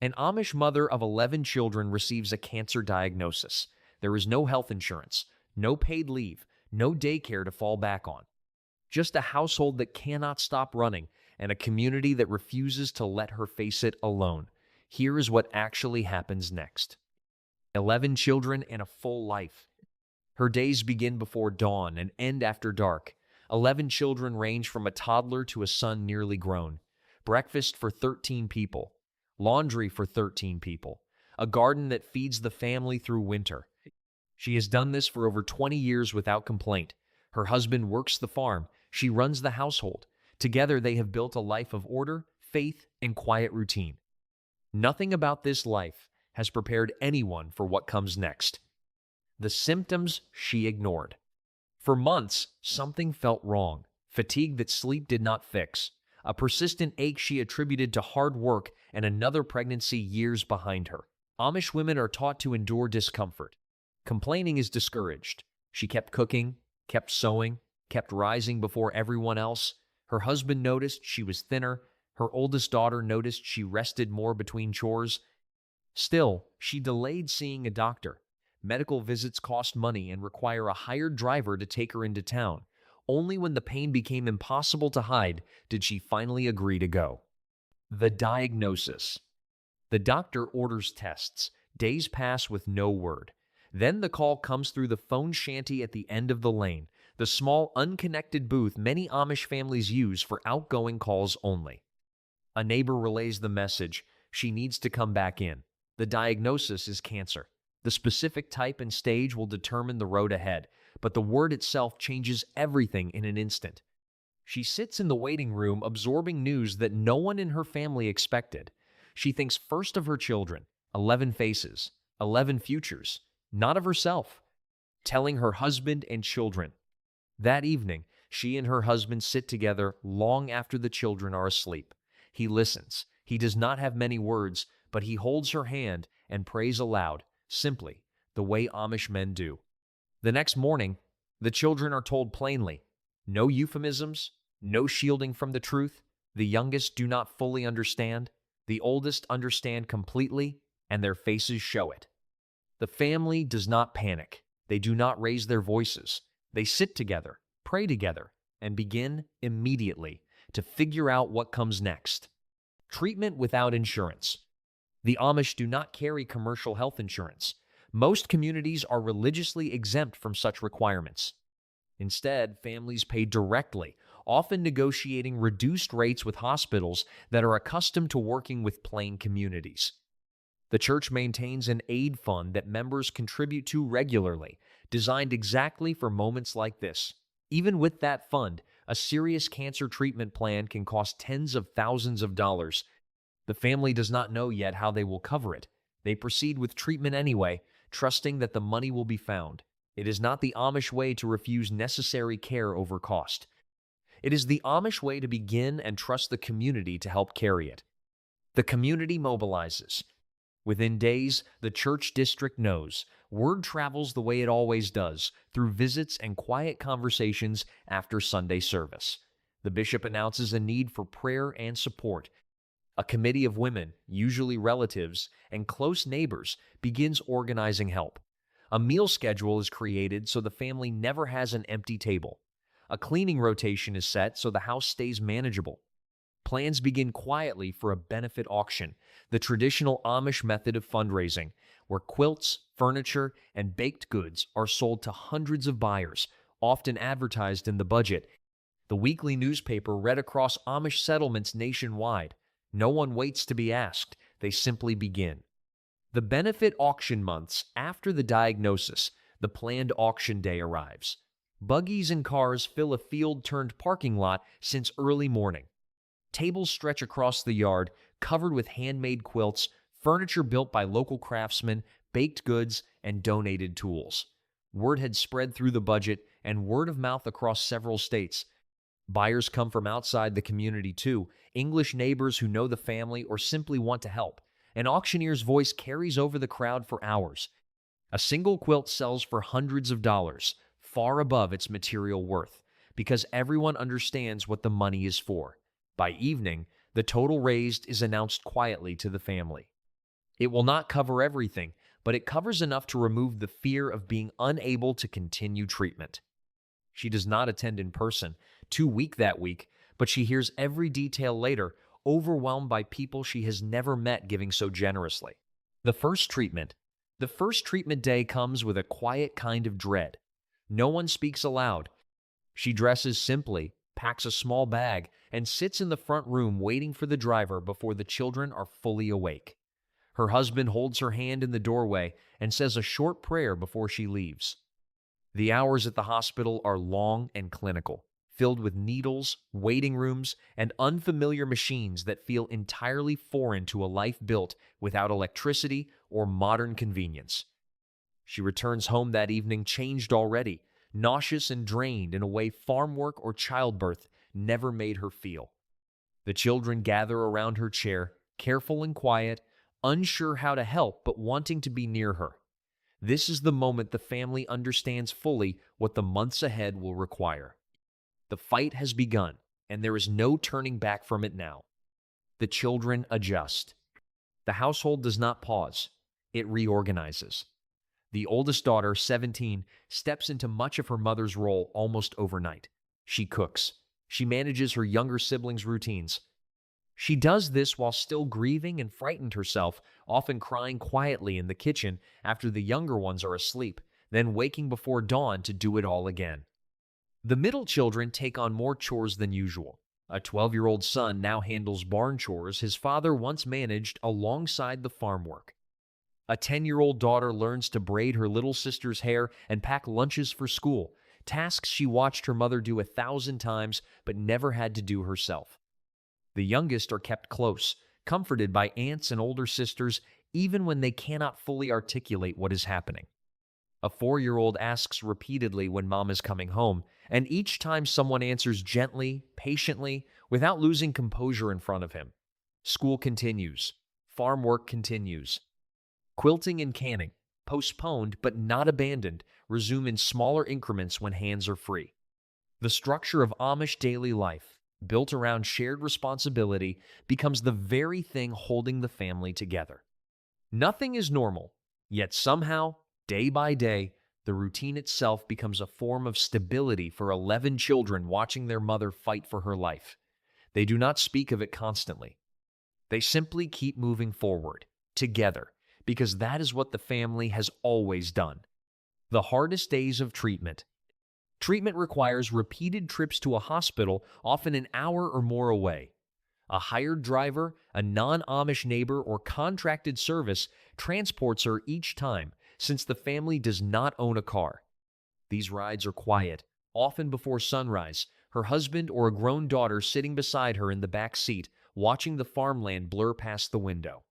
An Amish mother of 11 children receives a cancer diagnosis. There is no health insurance, no paid leave, no daycare to fall back on. Just a household that cannot stop running and a community that refuses to let her face it alone. Here is what actually happens next. 11 children and a full life. Her days begin before dawn and end after dark. 11 children range from a toddler to a son nearly grown. Breakfast for 13 people. Laundry for 13 people. A garden that feeds the family through winter. She has done this for over 20 years without complaint. Her husband works the farm. She runs the household. Together they have built a life of order, faith, and quiet routine. Nothing about this life has prepared anyone for what comes next. The symptoms she ignored. For months, something felt wrong. Fatigue that sleep did not fix. A persistent ache she attributed to hard work and another pregnancy years behind her. Amish women are taught to endure discomfort. Complaining is discouraged. She kept cooking, kept sewing, kept rising before everyone else. Her husband noticed she was thinner. Her oldest daughter noticed she rested more between chores. Still, she delayed seeing a doctor. Medical visits cost money and require a hired driver to take her into town. Only when the pain became impossible to hide did she finally agree to go. The diagnosis. The doctor orders tests. Days pass with no word. Then the call comes through the phone shanty at the end of the lane, the small, unconnected booth many Amish families use for outgoing calls only. A neighbor relays the message. She needs to come back in. The diagnosis is cancer. The specific type and stage will determine the road ahead, but the word itself changes everything in an instant. She sits in the waiting room absorbing news that no one in her family expected. She thinks first of her children, 11 faces, 11 futures, not of herself, telling her husband and children. That evening, she and her husband sit together long after the children are asleep. He listens. He does not have many words, but he holds her hand and prays aloud, simply, the way Amish men do. The next morning, the children are told plainly, no euphemisms, no shielding from the truth. The youngest do not fully understand. The oldest understand completely, and their faces show it. The family does not panic. They do not raise their voices. They sit together, pray together, and begin immediately to figure out what comes next. Treatment without insurance. The Amish do not carry commercial health insurance. Most communities are religiously exempt from such requirements. Instead, families pay directly, often negotiating reduced rates with hospitals that are accustomed to working with plain communities. The church maintains an aid fund that members contribute to regularly, designed exactly for moments like this. Even with that fund, a serious cancer treatment plan can cost tens of thousands of dollars. The family does not know yet how they will cover it. They proceed with treatment anyway, trusting that the money will be found. It is not the Amish way to refuse necessary care over cost. It is the Amish way to begin and trust the community to help carry it. The community mobilizes. Within days, the church district knows. Word travels the way it always does, through visits and quiet conversations after Sunday service. The bishop announces a need for prayer and support. A committee of women, usually relatives, and close neighbors begins organizing help. A meal schedule is created so the family never has an empty table. A cleaning rotation is set so the house stays manageable. Plans begin quietly for a benefit auction, the traditional Amish method of fundraising, where quilts, furniture, and baked goods are sold to hundreds of buyers, often advertised in the budget. The weekly newspaper read across Amish settlements nationwide. No one waits to be asked. They simply begin. The benefit auction months after the diagnosis, the planned auction day arrives. Buggies and cars fill a field-turned parking lot since early morning. Tables stretch across the yard, covered with handmade quilts, furniture built by local craftsmen, baked goods, and donated tools. Word had spread through the budget and word of mouth across several states. Buyers come from outside the community too, English neighbors who know the family or simply want to help. An auctioneer's voice carries over the crowd for hours. A single quilt sells for hundreds of dollars, far above its material worth, because everyone understands what the money is for. By evening, the total raised is announced quietly to the family. It will not cover everything, but it covers enough to remove the fear of being unable to continue treatment. She does not attend in person, too weak that week, but she hears every detail later, overwhelmed by people she has never met giving so generously. The first treatment. The first treatment day comes with a quiet kind of dread. No one speaks aloud. She dresses simply, packs a small bag, and sits in the front room waiting for the driver before the children are fully awake. Her husband holds her hand in the doorway and says a short prayer before she leaves. The hours at the hospital are long and clinical, filled with needles, waiting rooms, and unfamiliar machines that feel entirely foreign to a life built without electricity or modern convenience. She returns home that evening changed already, nauseous and drained in a way farm work or childbirth never made her feel. The children gather around her chair, careful and quiet, unsure how to help but wanting to be near her. This is the moment the family understands fully what the months ahead will require. The fight has begun, and there is no turning back from it now. The children adjust. The household does not pause. It reorganizes. The oldest daughter, 17, steps into much of her mother's role almost overnight. She cooks. She manages her younger siblings' routines. She does this while still grieving and frightened herself, often crying quietly in the kitchen after the younger ones are asleep, then waking before dawn to do it all again. The middle children take on more chores than usual. A 12-year-old son now handles barn chores his father once managed alongside the farm work. A 10-year-old daughter learns to braid her little sister's hair and pack lunches for school, tasks she watched her mother do 1,000 times but never had to do herself. The youngest are kept close, comforted by aunts and older sisters, even when they cannot fully articulate what is happening. A 4-year-old asks repeatedly when mom is coming home, and each time someone answers gently, patiently, without losing composure in front of him. School continues. Farm work continues. Quilting and canning, postponed but not abandoned, resume in smaller increments when hands are free. The structure of Amish daily life, built around shared responsibility, becomes the very thing holding the family together. Nothing is normal, yet somehow, day by day, the routine itself becomes a form of stability for 11 children watching their mother fight for her life. They do not speak of it constantly. They simply keep moving forward, together, because that is what the family has always done. The hardest days of treatment. Treatment requires repeated trips to a hospital, often an hour or more away. A hired driver, a non-Amish neighbor, or contracted service transports her each time, since the family does not own a car. These rides are quiet, often before sunrise, her husband or a grown daughter sitting beside her in the back seat, watching the farmland blur past the window.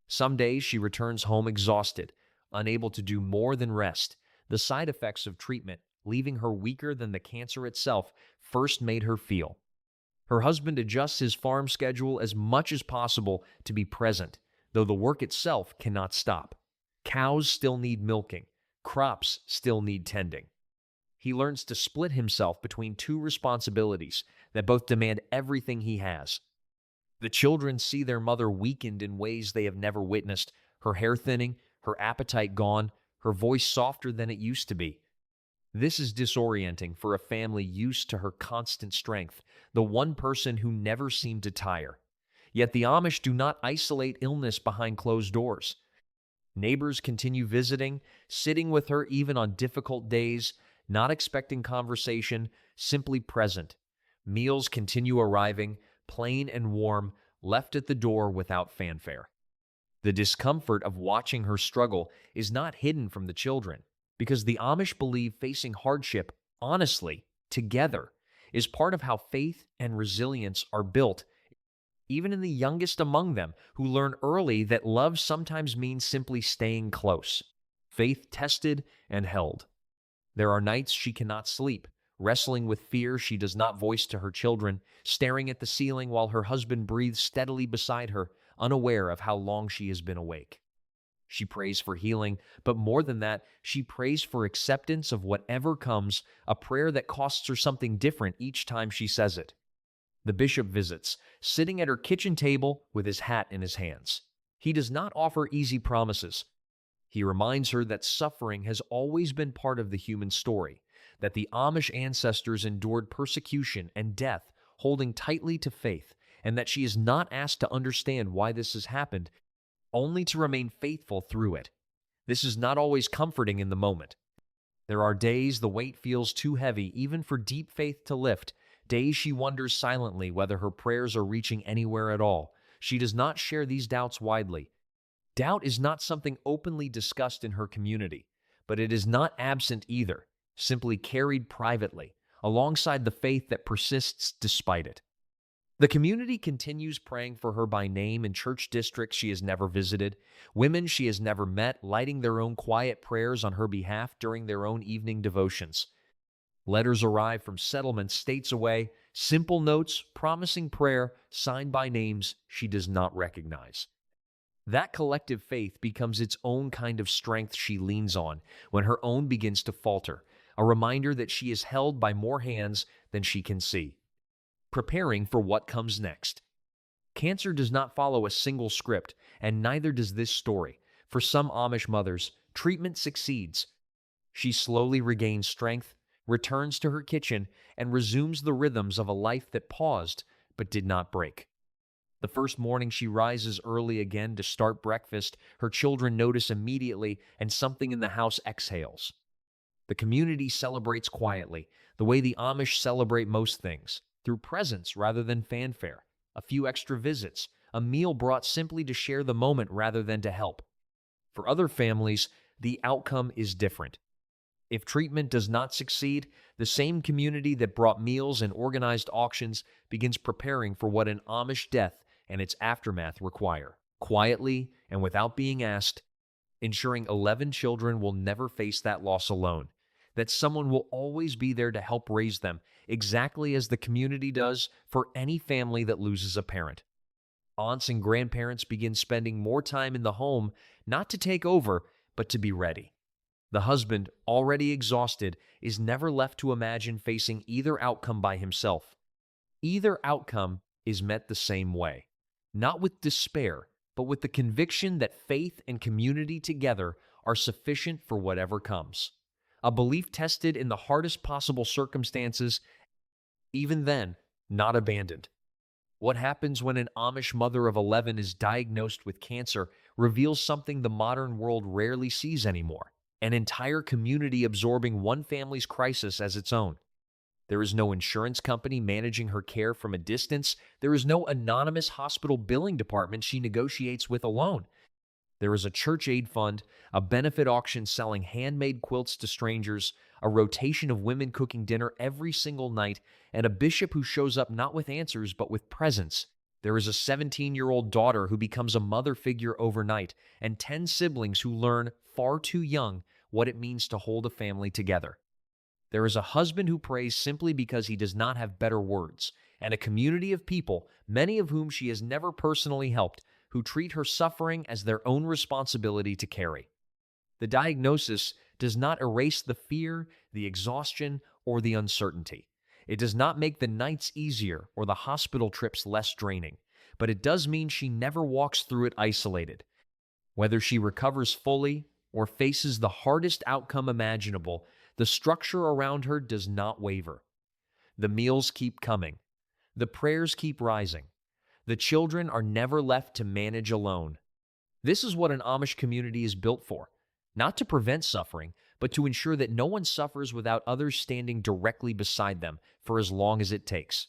Some days she returns home exhausted, unable to do more than rest. The side effects of treatment, leaving her weaker than the cancer itself, first made her feel. Her husband adjusts his farm schedule as much as possible to be present, though the work itself cannot stop. Cows still need milking. Crops still need tending. He learns to split himself between two responsibilities that both demand everything he has. The children see their mother weakened in ways they have never witnessed, her hair thinning, her appetite gone, her voice softer than it used to be. This is disorienting for a family used to her constant strength, the one person who never seemed to tire. Yet the Amish do not isolate illness behind closed doors. Neighbors continue visiting, sitting with her even on difficult days, not expecting conversation, simply present. Meals continue arriving, plain and warm, left at the door without fanfare. The discomfort of watching her struggle is not hidden from the children, because the Amish believe facing hardship honestly, together, is part of how faith and resilience are built, even in the youngest among them, who learn early that love sometimes means simply staying close, faith tested and held. There are nights she cannot sleep, wrestling with fear she does not voice to her children, staring at the ceiling while her husband breathes steadily beside her, unaware of how long she has been awake. She prays for healing, but more than that, she prays for acceptance of whatever comes, a prayer that costs her something different each time she says it. The bishop visits, sitting at her kitchen table with his hat in his hands. He does not offer easy promises. He reminds her that suffering has always been part of the human story, that the Amish ancestors endured persecution and death, holding tightly to faith, and that she is not asked to understand why this has happened, only to remain faithful through it. This is not always comforting in the moment. There are days the weight feels too heavy even for deep faith to lift, days she wonders silently whether her prayers are reaching anywhere at all. She does not share these doubts widely. Doubt is not something openly discussed in her community, but it is not absent either, simply carried privately, alongside the faith that persists despite it. The community continues praying for her by name in church districts she has never visited, women she has never met lighting their own quiet prayers on her behalf during their own evening devotions. Letters arrive from settlements states away, simple notes promising prayer signed by names she does not recognize. That collective faith becomes its own kind of strength she leans on when her own begins to falter, a reminder that she is held by more hands than she can see. Preparing for what comes next. Cancer does not follow a single script, and neither does this story. For some Amish mothers, treatment succeeds. She slowly regains strength, returns to her kitchen, and resumes the rhythms of a life that paused but did not break. The first morning she rises early again to start breakfast, her children notice immediately, and something in the house exhales. The community celebrates quietly, the way the Amish celebrate most things, through presents rather than fanfare, a few extra visits, a meal brought simply to share the moment rather than to help. For other families, the outcome is different. If treatment does not succeed, the same community that brought meals and organized auctions begins preparing for what an Amish death and its aftermath require, quietly and without being asked, ensuring 11 children will never face that loss alone, that someone will always be there to help raise them, exactly as the community does for any family that loses a parent. Aunts and grandparents begin spending more time in the home, not to take over, but to be ready. The husband, already exhausted, is never left to imagine facing either outcome by himself. Either outcome is met the same way, not with despair, but with the conviction that faith and community together are sufficient for whatever comes. A belief tested in the hardest possible circumstances, even then, not abandoned. What happens when an Amish mother of 11 is diagnosed with cancer reveals something the modern world rarely sees anymore: an entire community absorbing one family's crisis as its own. There is no insurance company managing her care from a distance. There is no anonymous hospital billing department she negotiates with alone. There is a church aid fund, a benefit auction selling handmade quilts to strangers, a rotation of women cooking dinner every single night, and a bishop who shows up not with answers but with presence. There is a 17-year-old daughter who becomes a mother figure overnight, and 10 siblings who learn, far too young, what it means to hold a family together. There is a husband who prays simply because he does not have better words, and a community of people, many of whom she has never personally helped, who treat her suffering as their own responsibility to carry. The diagnosis does not erase the fear, the exhaustion, or the uncertainty. It does not make the nights easier or the hospital trips less draining, but it does mean she never walks through it isolated. Whether she recovers fully or faces the hardest outcome imaginable, the structure around her does not waver. The meals keep coming. The prayers keep rising. The children are never left to manage alone. This is what an Amish community is built for, not to prevent suffering, but to ensure that no one suffers without others standing directly beside them for as long as it takes.